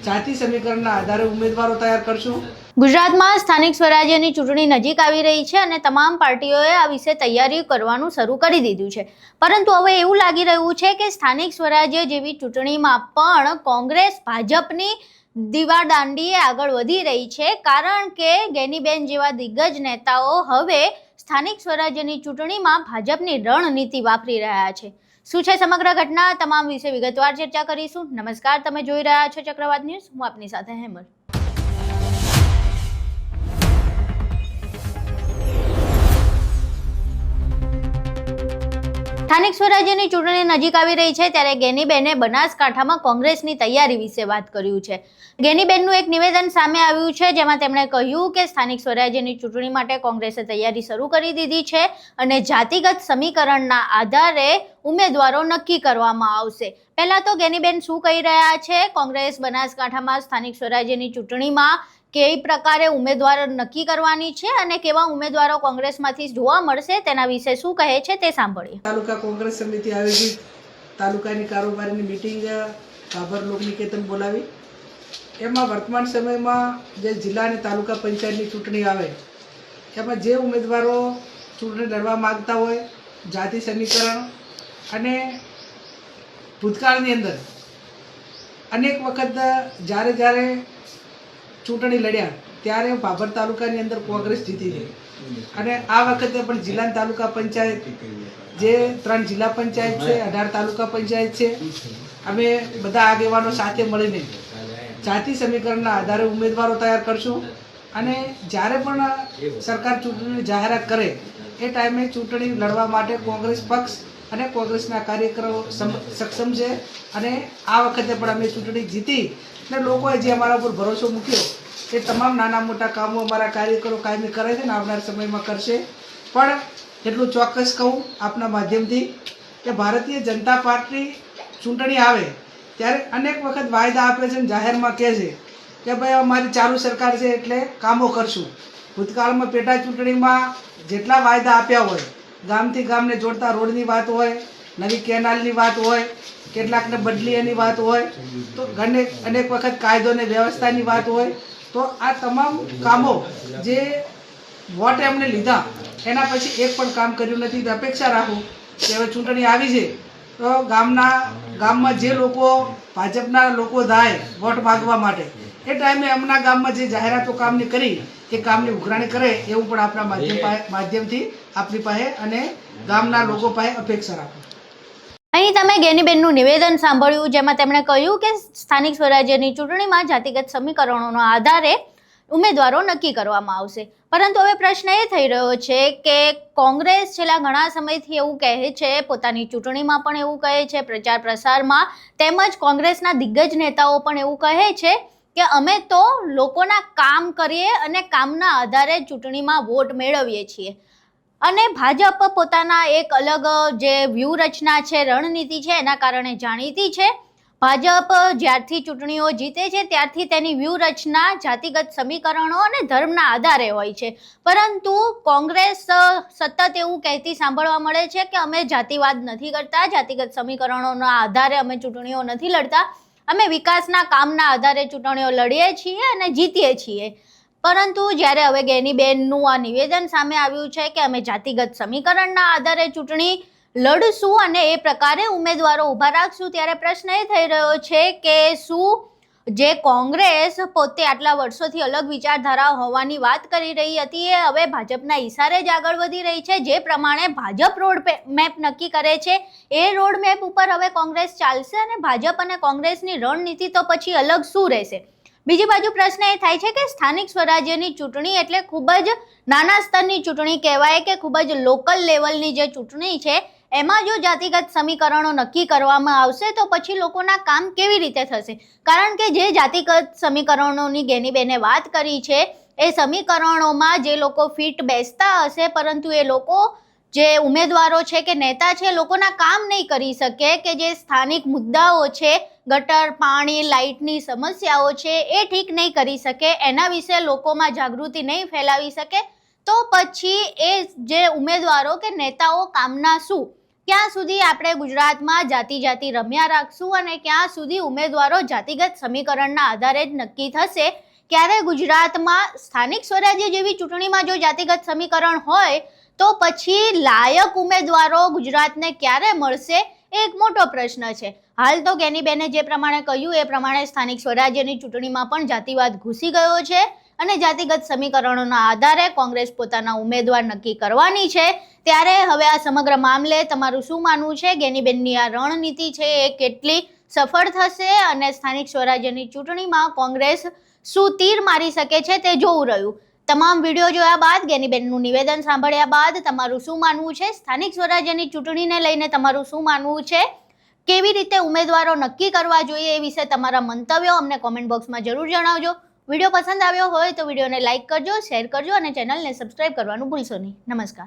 જાતિ સમીકરણના આધારે ઉમેદવારો તૈયાર કરશું। ગુજરાતમાં સ્થાનિક સ્વરાજ્યની ચૂંટણી નજીક આવી રહી છે અને તમામ પાર્ટીઓએ આ વિશે તૈયારી કરવાનું શરૂ કરી દીધું છે, પરંતુ હવે એવું લાગી રહ્યું છે કે સ્થાનિક સ્વરાજ્ય જેવી ચૂંટણીમાં પણ કોંગ્રેસ ભાજપની દીવાદાંડીએ આગળ વધી રહી છે, કારણ કે ગેનીબેન જેવા દિગ્ગજ નેતાઓ હવે સ્થાનિક સ્વરાજ્યની ચૂંટણીમાં ભાજપની રણનીતિ વાપરી રહ્યા છે। શું છે સમગ્ર ઘટના, તમામ વિશે વિગતવાર ચર્ચા કરીશું। નમસ્કાર, તમે જોઈ રહ્યા છો ચક્રવાત ન્યૂઝ, હું આપની સાથે હેમલ। સ્થાનિક સ્વરાજ્યની ચૂંટણી નજીક આવી રહી છે ત્યારે ગેનીબેને બનાસકાંઠામાં કોંગ્રેસની તૈયારી વિશે વાત કર્યું છે। ગેનીબેનનું એક નિવેદન સામે આવ્યું છે, જેમાં તેમણે કહ્યું કે સ્થાનિક સ્વરાજ્યની ચૂંટણી માટે કોંગ્રેસે તૈયારી શરૂ કરી દીધી છે અને જાતિગત સમીકરણના આધારે ઉમેદવારો નક્કી કરવામાં આવશે। પહેલા તો ગેનીબેન શું કહી રહ્યા છે, કોંગ્રેસ બનાસકાંઠામાં સ્થાનિક સ્વરાજ્યની ચૂંટણીમાં કઈ પ્રકારે ઉમેદવાર નક્કી કરવાની છે અને કેવા ઉમેદવારો કોંગ્રેસમાંથી જોવા મળશે તેના વિશે શું કહે છે તે સાંભળીએ। તાલુકા કોંગ્રેસ સમિતિ આયોજિત તાલુકાની કારોબારીની મીટિંગ ભાભર લોકનિકેતન બોલાવી। એમાં વર્તમાન સમયમાં જે જિલ્લા અને તાલુકા પંચાયતની ચૂંટણી આવે એમાં જે ઉમેદવારો ચૂંટણી લડવા માગતા હોય, જાતિ સમીકરણ અને ભૂતકાળની અંદર અનેક વખત જ્યારે ચૂંટણી લડ્યા ત્યારે ભાભર તાલુકાની અંદર કોંગ્રેસ જીતી ગઈ અને આ વખતે પણ જિલ્લા તાલુકા પંચાયત જે 3 જિલ્લા પંચાયત છે, 18 તાલુકા પંચાયત છે, અમે બધા આગેવાનો સાથે મળીને જાતિ સમીકરણના આધારે ઉમેદવારો તૈયાર કરશું અને જ્યારે પણ સરકાર ચૂંટણીની જાહેરાત કરે એ ટાઈમે ચૂંટણી લડવા માટે કોંગ્રેસ પક્ષ અને કોંગ્રેસના કાર્યકરો સક્ષમ છે અને આ વખતે પણ અમે ચૂંટણી જીતી અને લોકોએ જે અમારા ઉપર ભરોસો મૂક્યો એ તમામ નાના મોટા કામો અમારા કાર્યકરો કાયમી કરે છે ને આવનાર સમયમાં કરશે। પણ એટલું ચોક્કસ કહું આપના માધ્યમથી કે ભારતીય જનતા પાર્ટી ચૂંટણી આવે ત્યારે અનેક વખત વાયદા આપે છે અને જાહેરમાં કહે છે કે ભાઈ અમારી ચાલુ સરકાર છે એટલે કામો કરશું। ભૂતકાળમાં પેટા ચૂંટણીમાં જેટલા વાયદા આપ્યા હોય, ગામથી ગામને જોડતા રોડની વાત હોય, નવી કેનાલની વાત હોય, કેટલાકને બદલી એની વાત હોય, તો અનેક વખત કાયદો અને વ્યવસ્થાની વાત હોય, તો આ તમામ કામો જે વોટ એમને લીધા એના પછી એક પણ કામ કર્યું નથી। તો અપેક્ષા રાખું કે હવે ચૂંટણી આવી છે તો ગામમાં જે લોકો ભાજપના લોકો થાય વોટ માગવા માટે એ ટાઈમે એમના ગામમાં જે જાહેરાતો કામની કરી એ કામની ઉઘરાણી કરે એવું પણ આપણા માધ્યમથી આપણી પાસે અને ગામના લોકો પાસે અપેક્ષા રાખું। અહીં તમે ગેનીબેનનું નિવેદન સાંભળ્યું, જેમાં તેમણે કહ્યું કે સ્થાનિક સ્વરાજ્યની ચૂંટણીમાં જાતિગત સમીકરણોના આધારે ઉમેદવારો નક્કી કરવામાં આવશે, પરંતુ હવે પ્રશ્ન એ થઈ રહ્યો છે કે કોંગ્રેસ છેલ્લા ઘણા સમયથી એવું કહે છે, પોતાની ચૂંટણીમાં પણ એવું કહે છે, પ્રચાર પ્રસારમાં, તેમજ કોંગ્રેસના દિગ્ગજ નેતાઓ પણ એવું કહે છે કે અમે તો લોકોના કામ કરીએ અને કામના આધારે ચૂંટણીમાં વોટ મેળવીએ છીએ અને ભાજપ પોતાના એક અલગ જે વ્યૂહરચના છે, રણનીતિ છે, એના કારણે જાણીતી છે। ભાજપ જ્યારથી ચૂંટણીઓ જીતે છે ત્યારથી તેની વ્યૂહરચના જાતિગત સમીકરણો અને ધર્મના આધારે હોય છે, પરંતુ કોંગ્રેસ સતત એવું કહેતી સાંભળવા મળે છે કે અમે જાતિવાદ નથી કરતા, જાતિગત સમીકરણોના આધારે અમે ચૂંટણીઓ નથી લડતા, અમે વિકાસના કામના આધારે ચૂંટણીઓ લડીએ છીએ અને જીતીએ છીએ। પરંતુ જ્યારે હવે ગેનીબેનનું આ નિવેદન સામે આવ્યું છે કે અમે જાતિગત સમીકરણના આધારે ચૂંટણી લડશું અને એ પ્રકારે ઉમેદવારો ઊભા રાખશું, ત્યારે પ્રશ્ન એ થઈ રહ્યો છે કે શું જે કોંગ્રેસ પોતે આટલા વર્ષોથી અલગ વિચારધારા હોવાની વાત કરી રહી હતી એ હવે ભાજપના ઈશારે જ આગળ વધી રહી છે? જે પ્રમાણે ભાજપ રોડ મેપ નક્કી કરે છે એ રોડ મેપ ઉપર હવે કોંગ્રેસ ચાલશે અને ભાજપ અને કોંગ્રેસની રણનીતિ તો પછી અલગ શું રહેશે? બીજી બાજુ પ્રશ્ન એ થાય છે કે સ્થાનિક સ્વરાજ્યની ચૂંટણી એટલે ખૂબ જ નાના સ્તરની ચૂંટણી કહેવાય કે ખૂબ જ લોકલ લેવલની જે ચૂંટણી છે એમાં જો જાતિગત સમીકરણો નક્કી કરવામાં આવશે તો પછી લોકોના કામ કેવી રીતે થશે? કારણ કે જે જાતિગત સમીકરણોની ગેનીબેને વાત કરી છે એ સમીકરણોમાં જે લોકો ફિટ બેસતા હશે, પરંતુ એ લોકો જે ઉમેદવારો છે કે નેતા છે લોકોના કામ નહીં કરી શકે, કે જે સ્થાનિક મુદ્દાઓ છે, ગટર, પાણી, લાઇટની સમસ્યાઓ છે એ ઠીક નહીં કરી શકે, એના વિશે લોકોમાં જાગૃતિ નહીં ફેલાવી શકે, તો પછી એ જે ઉમેદવારો કે નેતાઓ કામના શું? ક્યાં સુધી આપણે ગુજરાતમાં જાતિ રમ્યા રાખશું અને ક્યાં સુધી ઉમેદવારો જાતિગત સમીકરણના આધારે જ નક્કી થશે? ક્યારે ગુજરાતમાં સ્થાનિક સ્વરાજ્ય જેવી ચૂંટણીમાં જો જાતિગત સમીકરણ હોય તો પછી લાયક ઉમેદવારો ગુજરાતને ક્યારે મળશે એ એક મોટો પ્રશ્ન છે. હાલ તો ગેનીબેને જે પ્રમાણે કહ્યું એ પ્રમાણે સ્થાનિક સ્વરાજ્યની ચૂંટણીમાં પણ જાતિવાદ ઘૂસી ગયો છે અને જાતિગત સમીકરણોના આધારે કોંગ્રેસ પોતાના ઉમેદવાર નક્કી કરવાની છે. ત્યારે હવે આ સમગ્ર મામલે તમારું શું માનવું છે? ગેનીબેનની આ રણનીતિ છે એ કેટલી સફળ થશે અને સ્થાનિક સ્વરાજ્યની ચૂંટણીમાં કોંગ્રેસ શું તીર મારી શકે છે તે જોવું રહ્યું. તમામ વિડીયો જોયા બાદ, ગેનીબેનનું નિવેદન સાંભળ્યા બાદ તમારું શું માનવું છે? સ્થાનિક સ્વરાજ્યની ચૂંટણીને લઈને તમારું શું માનવું છે? કેવી રીતે ઉમેદવારો નક્કી કરવા જોઈએ એ વિશે તમારા મંતવ્યો અમને કોમેન્ટ બોક્સમાં જરૂર જણાવજો. વિડીયો પસંદ આવ્યો હોય તો વિડીયોને લાઇક કરજો, શેર કરજો અને ચેનલને સબસ્ક્રાઇબ કરવાનું ભૂલશો નહીં. નમસ્કાર.